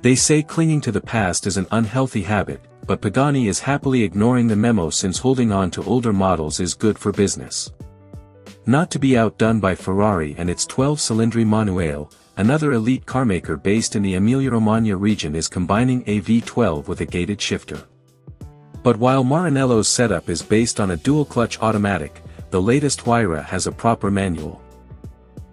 They say clinging to the past is an unhealthy habit, but Pagani is happily ignoring the memo since holding on to older models is good for business. Not to be outdone by Ferrari and its 12-Cilindri Manuale, another elite carmaker based in the Emilia-Romagna region is combining a V12 with a gated shifter. But while Maranello's setup is based on a dual-clutch automatic, the latest Huayra has a proper manual.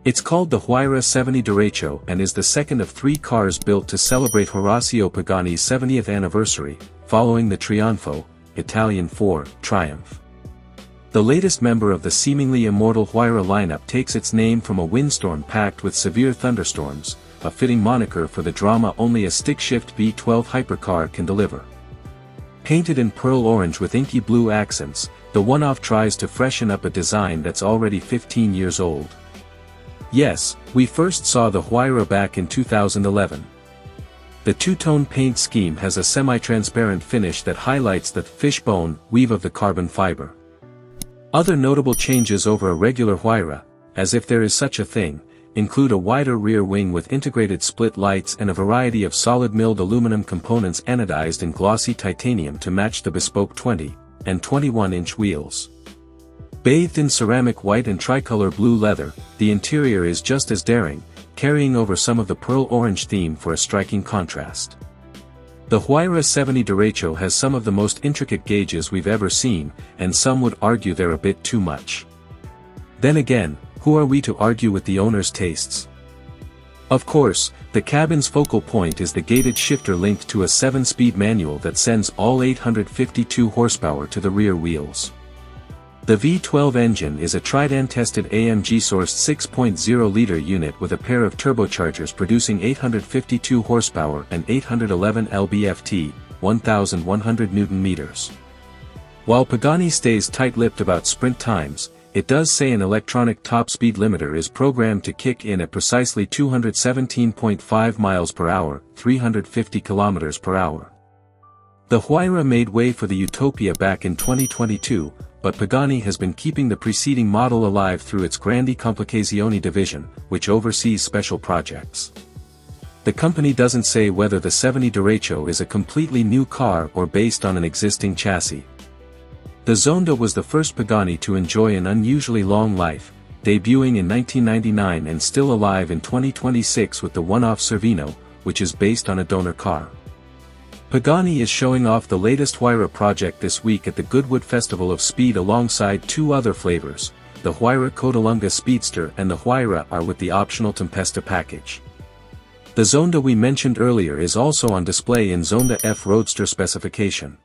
It's called the Huayra 70 Derecho and is the second of 3 cars built to celebrate Horacio Pagani's 70th anniversary, following the Trionfo, Italian for Triumph. The latest member of the seemingly immortal Huayra lineup takes its name from a windstorm packed with severe thunderstorms, a fitting moniker for the drama only a stick-shift V12 hypercar can deliver. Painted in pearl orange with inky blue accents, the one-off tries to freshen up a design that's already 15 years old. Yes, we first saw the Huayra back in 2011. The two-tone paint scheme has a semi-transparent finish that highlights the fishbone weave of the carbon fiber. Other notable changes over a regular Huayra, as if there is such a thing, include a wider rear wing with integrated split lights and a variety of solid-milled aluminum components anodized in glossy titanium to match the bespoke 20 and 21-inch wheels. Bathed in ceramic white and tricolor blue leather, the interior is just as daring, carrying over some of the pearl orange theme for a striking contrast. The Huayra 70 Derecho has some of the most intricate gauges we've ever seen, and some would argue they're a bit too much. Then again, who are we to argue with the owner's tastes? Of course, the cabin's focal point is the gated shifter linked to a 7-speed manual that sends all 852 horsepower to the rear wheels. The V12 engine is a tried-and-tested AMG-sourced 6.0-liter unit with a pair of turbochargers producing 852 horsepower and 811 lb-ft, 1,100 Nm. While Pagani stays tight-lipped about sprint times, it does say an electronic top speed limiter is programmed to kick in at precisely 217.5 miles per hour, 350 kilometers per hour. The Huayra made way for the Utopia back in 2022, but Pagani has been keeping the preceding model alive through its Grandi Complicazioni division, which oversees special projects. The company doesn't say whether the 70 Derecho is a completely new car or based on an existing chassis. The Zonda was the first Pagani to enjoy an unusually long life, debuting in 1999 and still alive in 2026 with the one-off Cervino, which is based on a donor car. Pagani is showing off the latest Huayra project this week at the Goodwood Festival of Speed alongside 2 other flavors, the Huayra Codalunga Speedster and the Huayra R with the optional Tempesta package. The Zonda we mentioned earlier is also on display in Zonda F Roadster specification.